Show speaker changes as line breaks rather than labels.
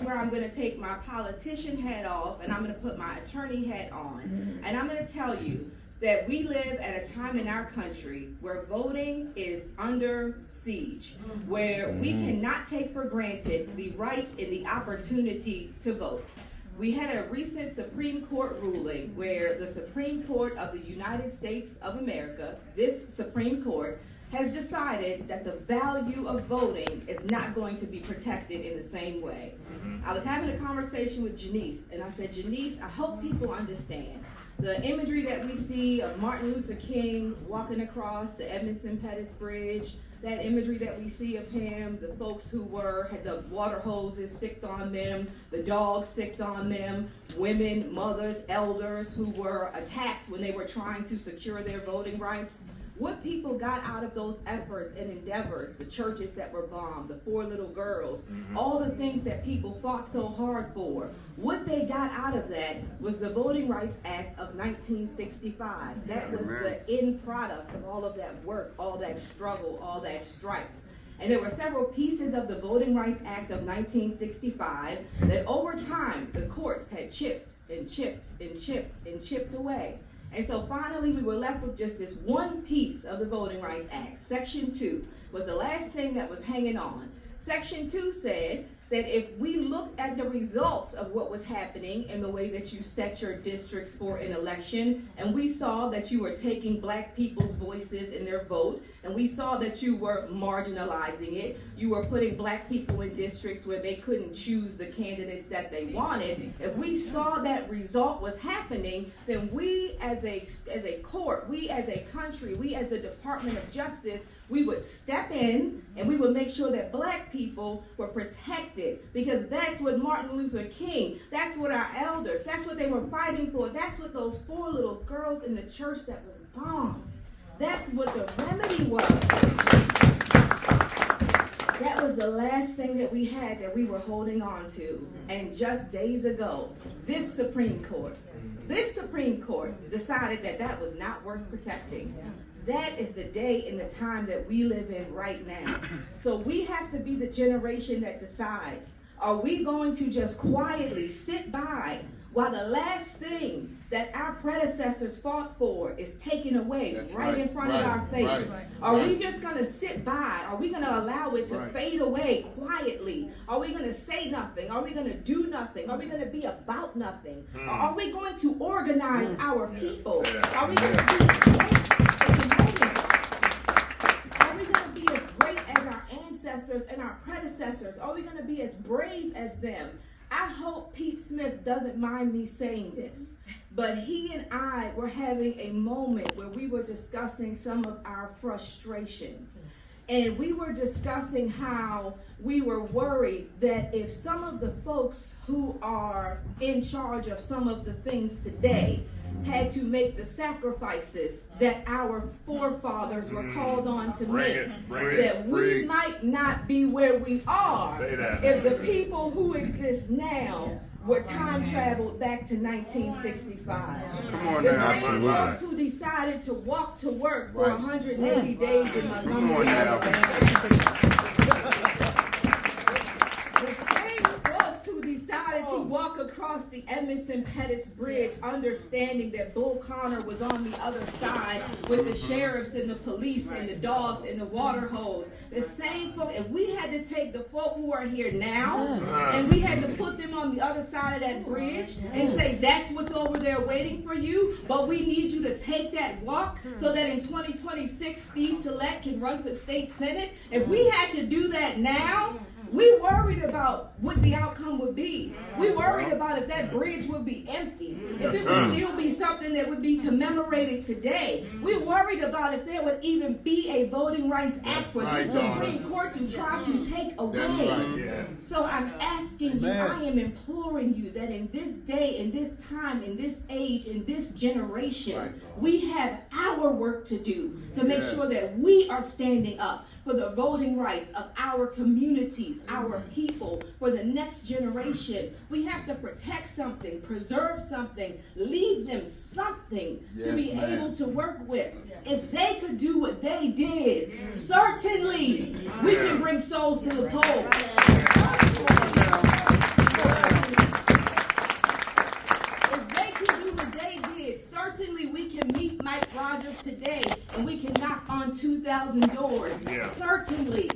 where I'm going to take my politician hat off and I'm going to put my attorney hat on. And I'm going to tell you that we live at a time in our country where voting is under siege, where we cannot take for granted the right and the opportunity to vote. We had a recent Supreme Court ruling where the Supreme Court of the United States of America, this Supreme Court, has decided that the value of voting is not going to be protected in the same way. I was having a conversation with Janice, and I said, Janice, I hope people understand the imagery that we see of Martin Luther King walking across the Edmondson-Pettus Bridge, that imagery that we see of him, the folks who had the water hoses sicked on them, the dogs sicked on them, women, mothers, elders who were attacked when they were trying to secure their voting rights. What people got out of those efforts and endeavors, the churches that were bombed, the 4 little girls, all the things that people fought so hard for, what they got out of that was the Voting Rights Act of 1965. That was the end product of all of that work, all that struggle, all that strife. And there were several pieces of the Voting Rights Act of 1965 that over time the courts had chipped and chipped and chipped and chipped away. And so finally we were left with just this one piece of the Voting Rights Act. Section 2 was the last thing that was hanging on. Section 2 said that if we looked at the results of what was happening in the way that you set your districts for an election, and we saw that you were taking black people's voices in their vote, and we saw that you were marginalizing it, you were putting black people in districts where they couldn't choose the candidates that they wanted, if we saw that result was happening, then we as a court, we as a country, we as the Department of Justice, we would step in and we would make sure that black people were protected, because that's what Martin Luther King, that's what our elders, that's what they were fighting for, that's what those 4 little girls in the church that was bombed, that's what the remedy was. That was the last thing that we had that we were holding on to. And just days ago, this Supreme Court decided that that was not worth protecting. That is the day and the time that we live in right now. So we have to be the generation that decides, are we going to just quietly sit by while the last thing that our predecessors fought for is taken away right in front of our face? Are we just going to sit by? Are we going to allow it to fade away quietly? Are we going to say nothing? Are we going to do nothing? Are we going to be about nothing? Or are we going to organize our people? Are we going to be as great as our ancestors and our predecessors? Are we going to be as brave as them? I hope Pete Smith doesn't mind me saying this, but he and I were having a moment where we were discussing some of our frustrations. And we were discussing how we were worried that if some of the folks who are in charge of some of the things today had to make the sacrifices that our forefathers were called on to make, that we might not be where we are if the people who exist now were time traveled back to 1965.
Come on
the
now,
same folks who decided to walk to work for 180 days in Montgomery, Alabama. To walk across the Edmondson-Pettus Bridge, understanding that Bull Connor was on the other side with the sheriffs and the police and the dogs and the water hose. The same folk, and we had to take the folk who are here now, and we had to put them on the other side of that bridge and say, that's what's over there waiting for you, but we need you to take that walk so that in 2026, Steve Gillette can run for state senate. If we had to do that now, we worried about what the outcome would be. We worried about if that bridge would be empty, if it would still be something that would be commemorated today. We worried about if there would even be a Voting Rights Act for the Supreme Court to try to take away. So I'm asking you, I am imploring you that in this day, in this time, in this age, in this generation, we have our work to do to make sure that we are standing up for the voting rights of our communities, our people, for the next generation. We have to protect something, preserve something, leave them something to be able to work with. If they could do what they did, certainly we can bring souls to the poll. certainly we can meet Mike Rogers today and we can knock on 2,000 doors.
Yeah.
Certainly.